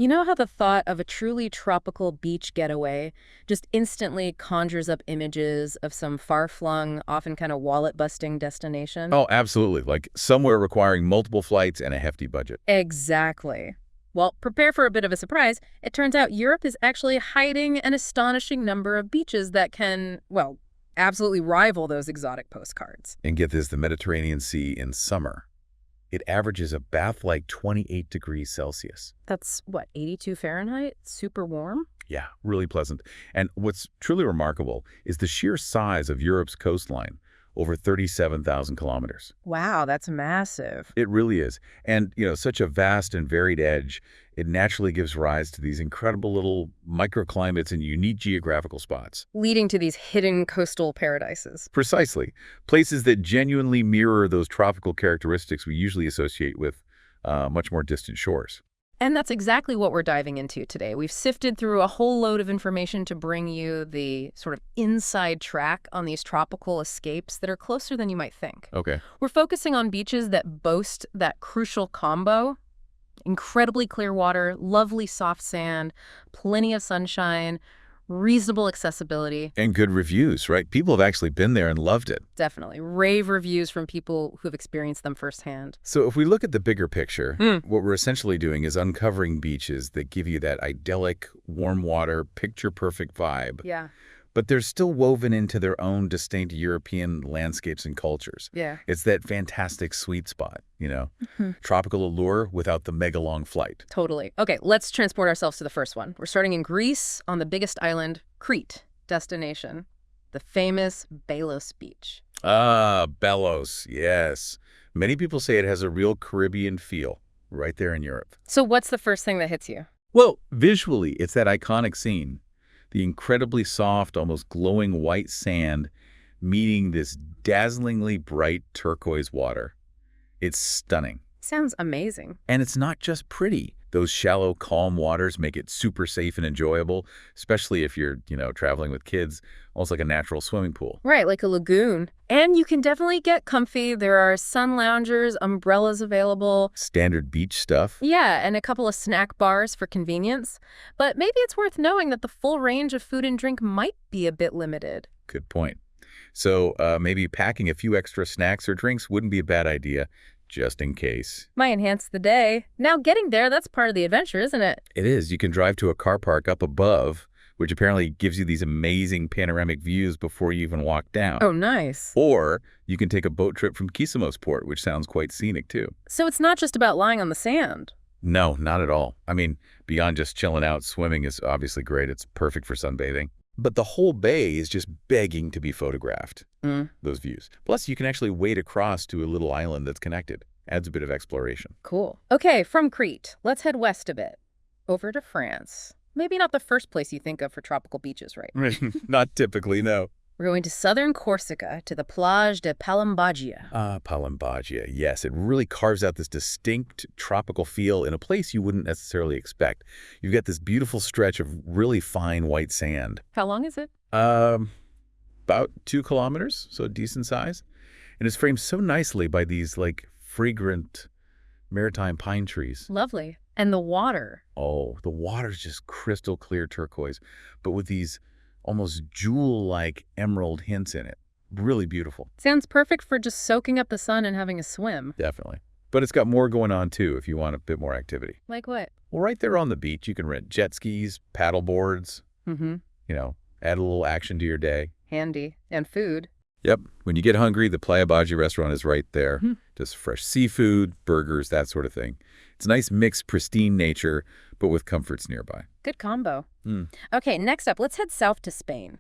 You know how the thought of a truly tropical beach getaway just instantly conjures up images of some far-flung, often kind of wallet-busting destination? Oh, absolutely. Like somewhere requiring multiple flights and a hefty budget. Exactly. Well, prepare for a bit of a surprise. It turns out Europe is actually hiding an astonishing number of beaches that can, well, absolutely rival those exotic postcards. And get this, the Mediterranean Sea in summer, it averages a bath-like 28 degrees Celsius. That's, what, 82 Fahrenheit? Super warm? Yeah, really pleasant. And what's truly remarkable is the sheer size of Europe's coastline, over 37,000 kilometers. Wow, that's massive. It really is. And, such a vast and varied edge, it naturally gives rise to these incredible little microclimates and unique geographical spots. Leading to these hidden coastal paradises. Precisely. Places that genuinely mirror those tropical characteristics we usually associate with much more distant shores. And that's exactly what we're diving into today. We've sifted through a whole load of information to bring you the sort of inside track on these tropical escapes that are closer than you might think. Okay. We're focusing on beaches that boast that crucial combo: incredibly clear water, lovely soft sand, plenty of sunshine, reasonable accessibility. And good reviews, right? People have actually been there and loved it. Definitely. Rave reviews from people who have experienced them firsthand. So if we look at the bigger picture, Mm. what we're essentially doing is uncovering beaches that give you that idyllic, warm water, picture-perfect vibe. Yeah. But they're still woven into their own distinct European landscapes and cultures. Yeah. It's that fantastic sweet spot, tropical allure without the mega-long flight. Totally. Okay, let's transport ourselves to the first one. We're starting in Greece on the biggest island, Crete destination, the famous Belos Beach. Ah, Belos, yes. Many people say it has a real Caribbean feel right there in Europe. So what's the first thing that hits you? Well, visually, it's that iconic scene. The incredibly soft, almost glowing white sand meeting this dazzlingly bright turquoise water. It's stunning. Sounds amazing. And it's not just pretty. Those shallow, calm waters make it super safe and enjoyable, especially if you're, traveling with kids, almost like a natural swimming pool. Right, like a lagoon. And you can definitely get comfy. There are sun loungers, umbrellas available. Standard beach stuff. Yeah, and a couple of snack bars for convenience. But maybe it's worth knowing that the full range of food and drink might be a bit limited. Good point. So maybe packing a few extra snacks or drinks wouldn't be a bad idea, just in case. Might enhance the day. Now getting there, that's part of the adventure, isn't it? It is. You can drive to a car park up above, which apparently gives you these amazing panoramic views before you even walk down. Oh, nice. Or you can take a boat trip from Kissamos Port, which sounds quite scenic too. So it's not just about lying on the sand. No, not at all. I mean, beyond just chilling out, swimming is obviously great. It's perfect for sunbathing. But the whole bay is just begging to be photographed, those views. Plus, you can actually wade across to a little island that's connected. Adds a bit of exploration. Cool. Okay, from Crete, let's head west a bit. Over to France. Maybe not the first place you think of for tropical beaches, right? Not typically, no. We're going to southern Corsica, to the Plage de Palembaggia. Palembaggia, yes. It really carves out this distinct tropical feel in a place you wouldn't necessarily expect. You've got this beautiful stretch of really fine white sand. How long is it? About 2 kilometers, so decent size. And it's framed so nicely by these, fragrant maritime pine trees. Lovely. And the water. Oh, the water's just crystal clear turquoise, but with these almost jewel-like emerald hints in it. Really beautiful. Sounds perfect for just soaking up the sun and having a swim. Definitely. But it's got more going on, too, if you want a bit more activity. Like what? Well, right there on the beach, you can rent jet skis, paddle boards, add a little action to your day. Handy. And food. Yep. When you get hungry, the Playa Baggi restaurant is right there. Just fresh seafood, burgers, that sort of thing. It's a nice mixed, pristine nature, but with comforts nearby. Good combo. Okay, next up, let's head south to Spain.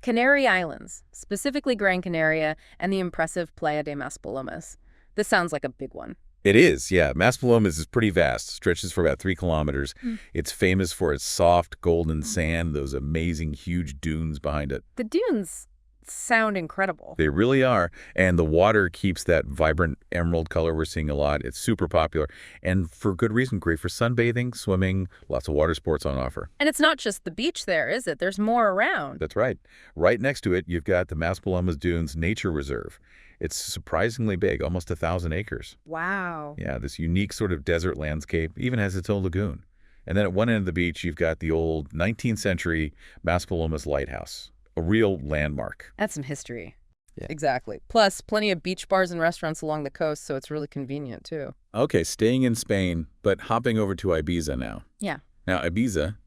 Canary Islands, specifically Gran Canaria and the impressive Playa de Maspalomas. This sounds like a big one. It is, yeah. Maspalomas is pretty vast, stretches for about 3 kilometers. It's famous for its soft, golden sand, those amazing, huge dunes behind it. The dunes sound incredible. They really are. And the water keeps that vibrant emerald color we're seeing a lot. It's super popular. And for good reason, great for sunbathing, swimming, lots of water sports on offer. And it's not just the beach there, is it? There's more around. That's right. Right next to it, you've got the Maspalomas Dunes Nature Reserve. It's surprisingly big, almost 1,000 acres. Wow. Yeah, this unique sort of desert landscape even has its own lagoon. And then at one end of the beach, you've got the old 19th century Maspalomas Lighthouse, a real landmark. That's some history. Yeah. Exactly. Plus, plenty of beach bars and restaurants along the coast, so it's really convenient, too. Okay, staying in Spain, but hopping over to Ibiza now. Yeah. Now, Ibiza,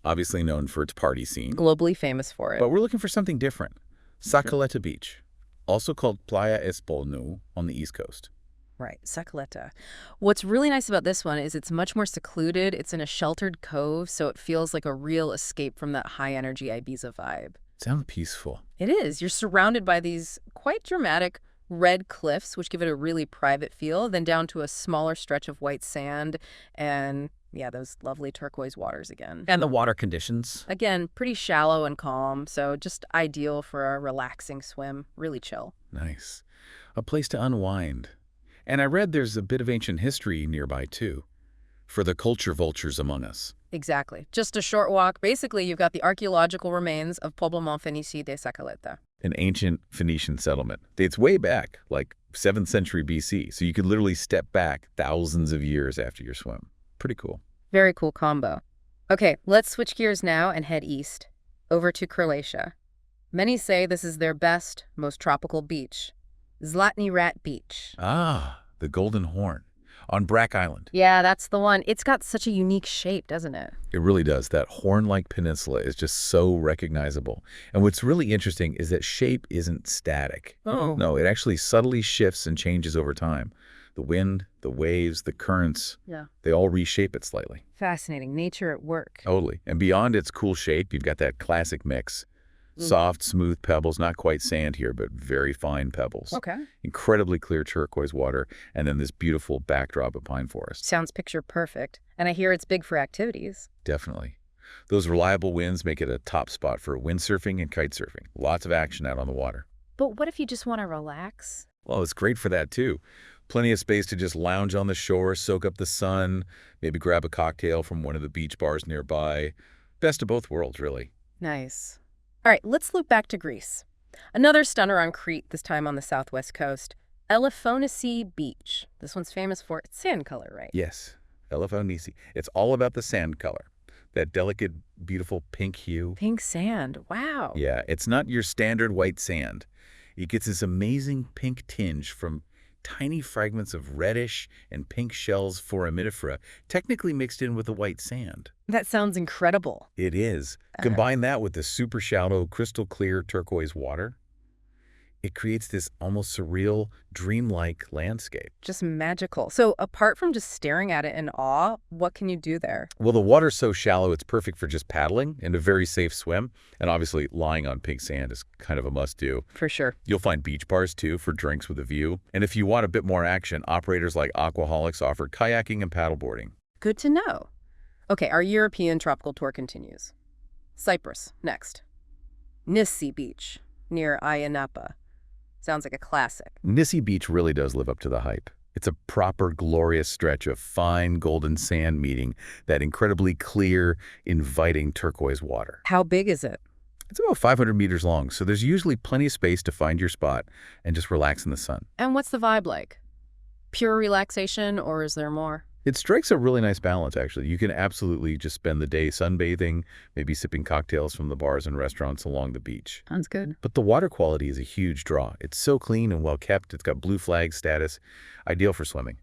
obviously known for its party scene. Globally famous for it. But we're looking for something different. Sacoleta Beach, also called Playa Espolnu on the East Coast. Right, Sacoleta. What's really nice about this one is it's much more secluded. It's in a sheltered cove, so it feels like a real escape from that high-energy Ibiza vibe. Sounds peaceful. It is. You're surrounded by these quite dramatic red cliffs, which give it a really private feel, then down to a smaller stretch of white sand and, yeah, those lovely turquoise waters again. And the water conditions. Again, pretty shallow and calm, so just ideal for a relaxing swim. Really chill. Nice. A place to unwind. And I read there's a bit of ancient history nearby, too, for the culture vultures among us. Exactly. Just a short walk. Basically, you've got the archaeological remains of Poblement Phénicie de Sacoleta. An ancient Phoenician settlement. Dates way back, like 7th century BC, so you could literally step back thousands of years after your swim. Pretty cool. Very cool combo. Okay, let's switch gears now and head east, over to Croatia. Many say this is their best, most tropical beach, Zlatni Rat Beach. Ah, the Golden Horn on Brack Island. Yeah, that's the one. It's got such a unique shape, doesn't it? It really does. That horn-like peninsula is just so recognizable. And what's really interesting is that shape isn't static. Oh. No, it actually subtly shifts and changes over time. The wind, the waves, the currents, Yeah. they all reshape it slightly. Fascinating. Nature at work. Totally. And beyond its cool shape, you've got that classic mix. Soft, smooth pebbles, not quite sand here, but very fine pebbles. Okay. Incredibly clear turquoise water, and then this beautiful backdrop of pine forest. Sounds picture perfect. And I hear it's big for activities. Definitely. Those reliable winds make it a top spot for windsurfing and kite surfing. Lots of action out on the water. But what if you just want to relax? Well, it's great for that, too. Plenty of space to just lounge on the shore, soak up the sun, maybe grab a cocktail from one of the beach bars nearby. Best of both worlds, really. Nice. All right, let's loop back to Greece. Another stunner on Crete, this time on the southwest coast. Elefonici Beach. This one's famous for its sand color, right? Yes, Elefonici. It's all about the sand color. That delicate, beautiful pink hue. Pink sand. Wow. Yeah, it's not your standard white sand. It gets this amazing pink tinge from tiny fragments of reddish and pink shells foraminifera, technically mixed in with the white sand. That sounds incredible. It is. Combine that with the super shallow, crystal clear turquoise water. It creates this almost surreal, dreamlike landscape. Just magical. So apart from just staring at it in awe, what can you do there? Well, the water's so shallow, it's perfect for just paddling and a very safe swim. And obviously, lying on pink sand is kind of a must-do. For sure. You'll find beach bars, too, for drinks with a view. And if you want a bit more action, operators like Aquaholics offer kayaking and paddleboarding. Good to know. Okay, our European tropical tour continues. Cyprus, next. Nissi Beach, near Ayia Napa. Sounds like a classic. Nissi Beach really does live up to the hype. It's a proper, glorious stretch of fine golden sand meeting that incredibly clear, inviting turquoise water. How big is it? It's about 500 meters long, so there's usually plenty of space to find your spot and just relax in the sun. And what's the vibe like? Pure relaxation, or is there more? It strikes a really nice balance, actually. You can absolutely just spend the day sunbathing, maybe sipping cocktails from the bars and restaurants along the beach. Sounds good. But the water quality is a huge draw. It's so clean and well kept. It's got blue flag status, ideal for swimming.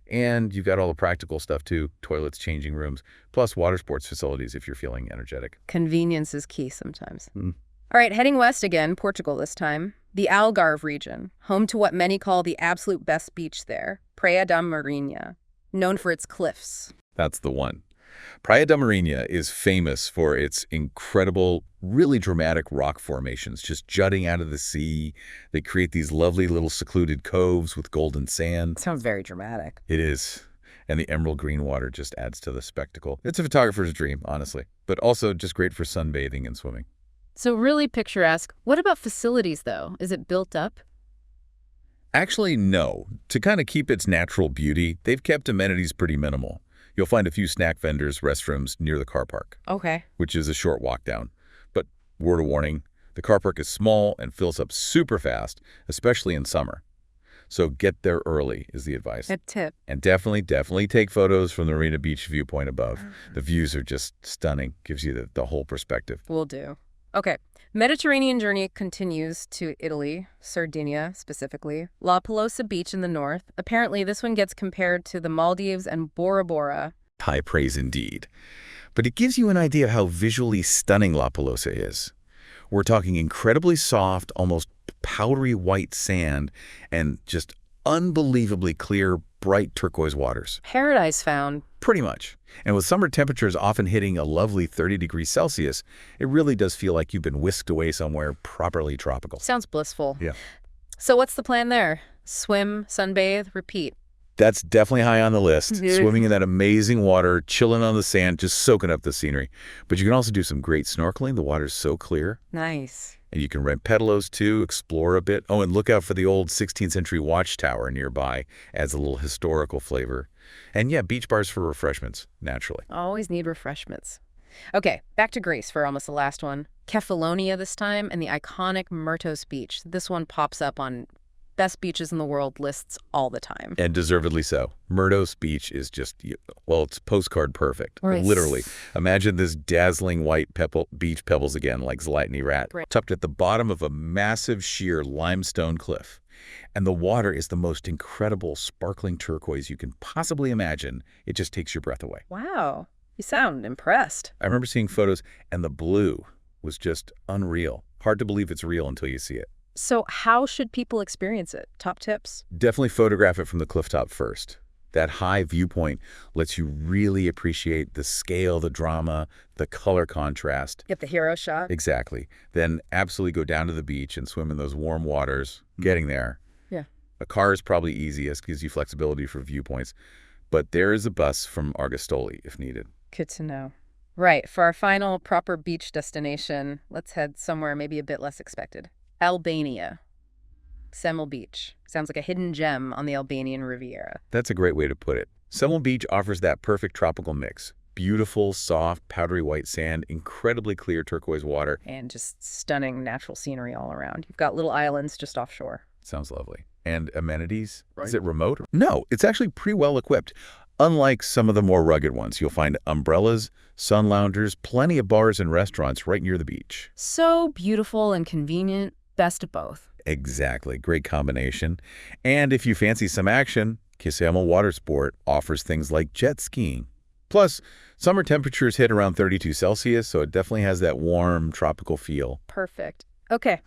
And you've got all the practical stuff, too. Toilets, changing rooms, plus water sports facilities if you're feeling energetic. Convenience is key sometimes. All right, heading west again, Portugal this time. The Algarve region, home to what many call the absolute best beach there, Praia da Marinha, known for its cliffs. That's the one. Praia da Marinha is famous for its incredible, really dramatic rock formations just jutting out of the sea. They create these lovely little secluded coves with golden sand. Sounds very dramatic. It is. And the emerald green water just adds to the spectacle. It's a photographer's dream, honestly, but also just great for sunbathing and swimming. So really picturesque. What about facilities, though? Is it built up? Actually, no. To kind of keep its natural beauty, they've kept amenities pretty minimal. You'll find a few snack vendors, restrooms near the car park, Okay. which is a short walk down. But word of warning, the car park is small and fills up super fast, especially in summer. So get there early is the advice. Good tip. And definitely take photos from the Marina Beach viewpoint above. The views are just stunning. Gives you the whole perspective. Will do. Okay. Mediterranean journey continues to Italy, Sardinia specifically. La Pelosa Beach in the north. Apparently, this one gets compared to the Maldives and Bora Bora. High praise indeed. But it gives you an idea of how visually stunning La Pelosa is. We're talking incredibly soft, almost powdery white sand and just unbelievably clear, bright turquoise waters. Paradise found. Pretty much. And with summer temperatures often hitting a lovely 30 degrees Celsius, it really does feel like you've been whisked away somewhere properly tropical. Sounds blissful. Yeah. So what's the plan there? Swim, sunbathe, repeat. That's definitely high on the list. Swimming in that amazing water, chilling on the sand, just soaking up the scenery. But you can also do some great snorkeling. The water's so clear. Nice. And you can rent pedalos too, explore a bit. Oh, and look out for the old 16th century watchtower nearby. Adds a little historical flavor. And yeah, beach bars for refreshments, naturally. Always need refreshments. Okay, back to Greece for almost the last one. Kefalonia this time, and the iconic Myrtos Beach. This one pops up on best beaches in the world lists all the time. And deservedly so. Myrtos Beach is just, well, it's postcard perfect. Right. Literally. Imagine this dazzling white beach pebbles again, like Zlatny Rat, Right. tucked at the bottom of a massive sheer limestone cliff. And the water is the most incredible sparkling turquoise you can possibly imagine. It just takes your breath away. Wow, you sound impressed. I remember seeing photos, and the blue was just unreal. Hard to believe it's real until you see it. So how should people experience it? Top tips? Definitely photograph it from the clifftop first. That high viewpoint lets you really appreciate the scale, the drama, the color contrast. Get the hero shot. Exactly. Then absolutely go down to the beach and swim in those warm waters. Getting there. Yeah. A car is probably easiest, gives you flexibility for viewpoints. But there is a bus from Argostoli if needed. Good to know. Right, for our final proper beach destination, let's head somewhere maybe a bit less expected. Albania. Semel Beach. Sounds like a hidden gem on the Albanian Riviera. That's a great way to put it. Semel Beach offers that perfect tropical mix. Beautiful, soft, powdery white sand, incredibly clear turquoise water. And just stunning natural scenery all around. You've got little islands just offshore. Sounds lovely. And amenities? Right. Is it remote? No, it's actually pretty well equipped. Unlike some of the more rugged ones, you'll find umbrellas, sun loungers, plenty of bars and restaurants right near the beach. So beautiful and convenient. Best of both. Exactly. Great combination. And if you fancy some action, Kisemel Water Sport offers things like jet skiing. Plus, summer temperatures hit around 32 Celsius, so it definitely has that warm, tropical feel. Perfect. Okay.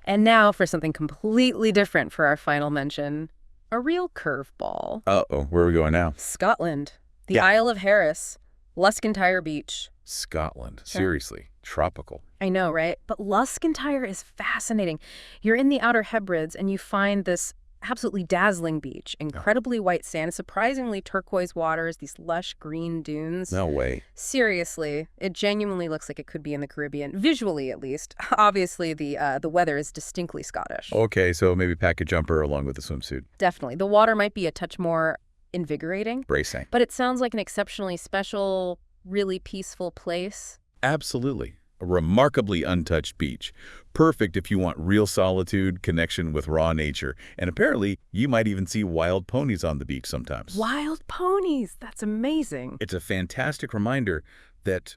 And now for something completely different for our final mention. A real curveball. Uh-oh, where are we going now? Scotland. The Yeah. Isle of Harris. Luskentyre Beach. Scotland. Seriously. Tropical. I know, right? But Luskentyre is fascinating. You're in the Outer Hebrides and you find this absolutely dazzling beach, incredibly white sand, surprisingly turquoise waters, these lush green dunes. No way. Seriously, it genuinely looks like it could be in the Caribbean, visually at least. Obviously, the weather is distinctly Scottish. Okay, so maybe pack a jumper along with a swimsuit. Definitely. The water might be a touch more invigorating, Bracing. but it sounds like an exceptionally special, really peaceful place. Absolutely. A remarkably untouched beach. Perfect if you want real solitude, connection with raw nature. And apparently, you might even see wild ponies on the beach sometimes. Wild ponies! That's amazing. It's a fantastic reminder that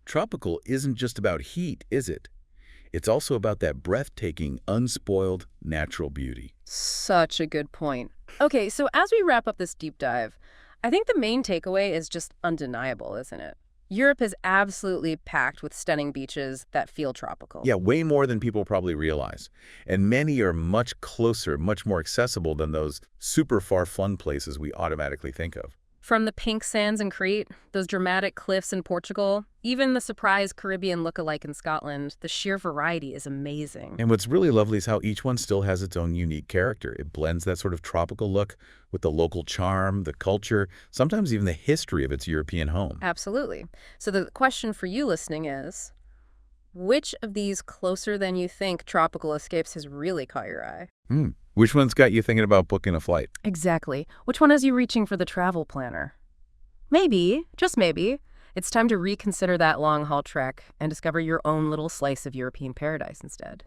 tropical isn't just about heat, is it? It's also about that breathtaking, unspoiled, natural beauty. Such a good point. Okay, so as we wrap up this deep dive, I think the main takeaway is just undeniable, isn't it? Europe is absolutely packed with stunning beaches that feel tropical. Yeah, way more than people probably realize. And many are much closer, much more accessible than those super far-flung places we automatically think of. From the pink sands in Crete, those dramatic cliffs in Portugal, even the surprise Caribbean look-alike in Scotland, the sheer variety is amazing. And what's really lovely is how each one still has its own unique character. It blends that sort of tropical look with the local charm, the culture, sometimes even the history of its European home. Absolutely. So the question for you listening is, which of these closer-than-you-think tropical escapes has really caught your eye? Which one's got you thinking about booking a flight? Exactly. Which one has you reaching for the travel planner? Maybe, just maybe, it's time to reconsider that long-haul trek and discover your own little slice of European paradise instead.